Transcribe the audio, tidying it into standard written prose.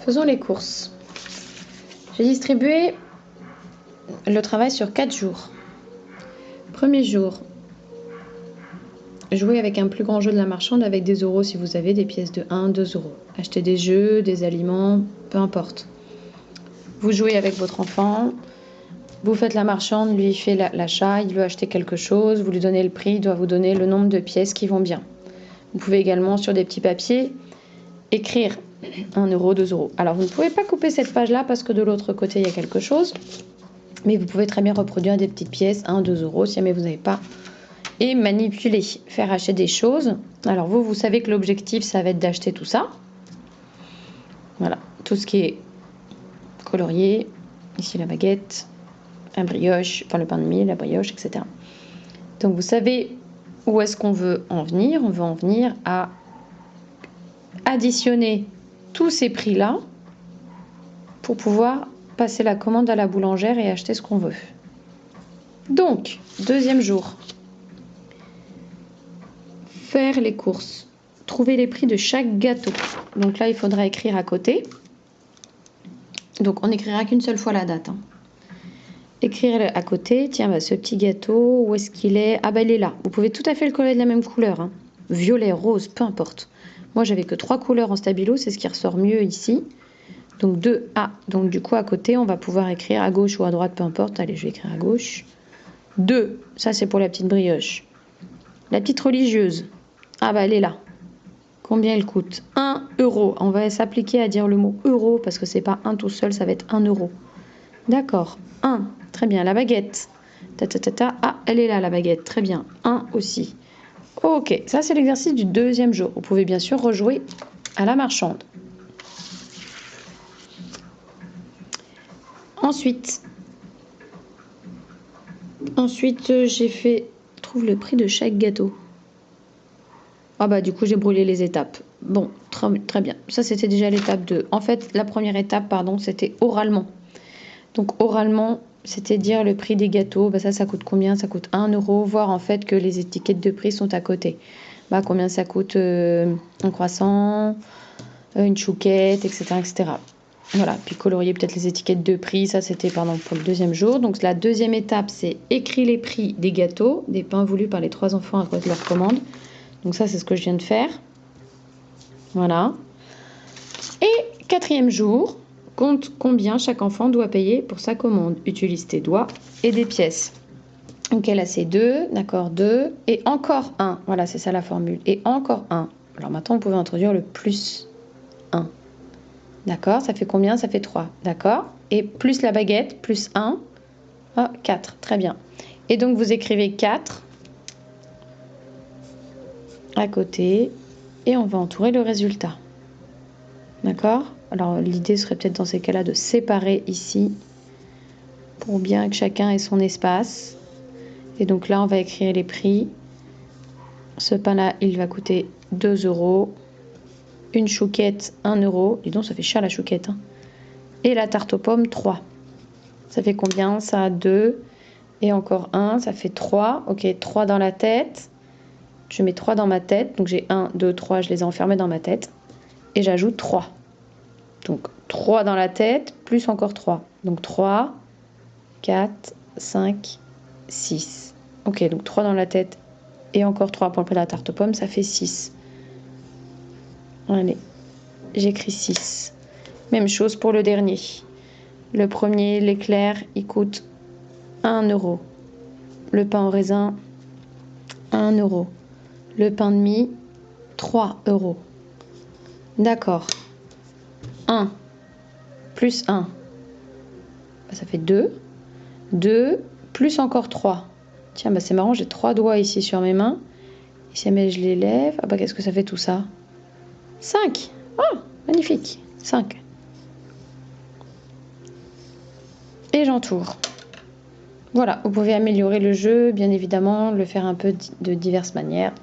Faisons les courses. J'ai distribué le travail sur 4 jours. Premier jour, jouez avec un plus grand jeu de la marchande avec des euros si vous avez des pièces de 1, 2 euros. Achetez des jeux, des aliments, peu importe. Vous jouez avec votre enfant, vous faites la marchande, lui il fait l'achat, il veut acheter quelque chose, vous lui donnez le prix, il doit vous donner le nombre de pièces qui vont bien. Vous pouvez également sur des petits papiers écrire 1 euro, 2 euros. Alors vous ne pouvez pas couper cette page-là parce que de l'autre côté il y a quelque chose, mais vous pouvez très bien reproduire des petites pièces, 1, 2 euros si jamais vous n'avez pas. Et manipuler, faire acheter des choses. Alors vous savez que l'objectif ça va être d'acheter tout ça. Voilà, tout ce qui est colorié, ici la baguette, un brioche, enfin le pain de mie, la brioche, etc. Donc vous savez où est-ce qu'on veut en venir. On veut en venir à additionner tous ces prix-là pour pouvoir passer la commande à la boulangère et acheter ce qu'on veut. Donc, deuxième jour, faire les courses, trouver les prix de chaque gâteau. Donc là, il faudra écrire à côté. Donc on n'écrira qu'une seule fois la date. Écrire à côté, tiens, ce petit gâteau, où est-ce qu'il est? Ah bah il est là. Vous pouvez tout à fait le coller de la même couleur. Violet, rose, peu importe. Moi, j'avais que 3 couleurs en stabilo, c'est ce qui ressort mieux ici. Donc 2A. Donc du coup, à côté, on va pouvoir écrire à gauche ou à droite, peu importe. Allez, je vais écrire à gauche. 2, ça c'est pour la petite brioche. La petite religieuse. Ah bah elle est là. Combien elle coûte? 1 euro. On va s'appliquer à dire le mot euro parce que c'est pas un tout seul, ça va être 1 euro. D'accord. 1. Très bien. La baguette. Ah, elle est là, la baguette. Très bien. 1 aussi. Ok. Ça, c'est l'exercice du deuxième jour. Vous pouvez bien sûr rejouer à la marchande. Ensuite, j'ai fait... Trouve le prix de chaque gâteau. Ah bah du coup, j'ai brûlé les étapes. Bon, très bien. Ça, c'était déjà l'étape 2. En fait, la première étape, pardon, c'était oralement. Donc, oralement, c'était dire le prix des gâteaux. Bah, ça coûte combien? Ça coûte 1 euro. Voir en fait que les étiquettes de prix sont à côté. Bah, combien ça coûte un croissant, une chouquette, etc., etc. Voilà, puis colorier peut-être les étiquettes de prix, ça c'était pour le deuxième jour. Donc la deuxième étape, c'est écrire les prix des gâteaux, des pains voulus par les 3 enfants à côté de leur commande. Donc ça, c'est ce que je viens de faire. Voilà. Et quatrième jour, compte combien chaque enfant doit payer pour sa commande. Utilise tes doigts et des pièces. Donc elle a ses 2, d'accord, 2, et encore 1. Voilà, c'est ça la formule. Et encore 1. Alors maintenant, vous pouvez introduire le plus 1. D'accord, ça fait combien? Ça fait 3. D'accord. Et plus la baguette, plus 1. Ah, 4. Très bien. Et donc, vous écrivez 4 à côté. Et on va entourer le résultat. D'accord? Alors, l'idée serait peut-être dans ces cas-là de séparer ici pour bien que chacun ait son espace. Et donc là, on va écrire les prix. Ce pain-là, il va coûter 2 euros. Une chouquette, 1 euro. Dis donc, ça fait cher la chouquette. Et la tarte aux pommes, 3. Ça fait combien? Ça a 2. Et encore 1, ça fait 3. Ok, 3 dans la tête. Je mets 3 dans ma tête. Donc j'ai 1, 2, 3, je les ai enfermés dans ma tête. Et j'ajoute 3. Donc 3 dans la tête, plus encore 3. Donc 3, 4, 5, 6. Ok, donc 3 dans la tête et encore 3 pour le prix de la tarte aux pommes, ça fait 6. Allez, j'écris 6. Même chose pour le dernier. Le premier, l'éclair, il coûte 1 euro. Le pain au raisin, 1 euro. Le pain de mie, 3 euros. D'accord. 1 plus 1, ça fait 2. 2 plus encore 3. Tiens, c'est marrant, j'ai 3 doigts ici sur mes mains. Et si jamais je les lève, ah bah qu'est-ce que ça fait tout ça? 5. Ah, magnifique. 5. Et j'entoure. Voilà, vous pouvez améliorer le jeu, bien évidemment, le faire un peu de diverses manières.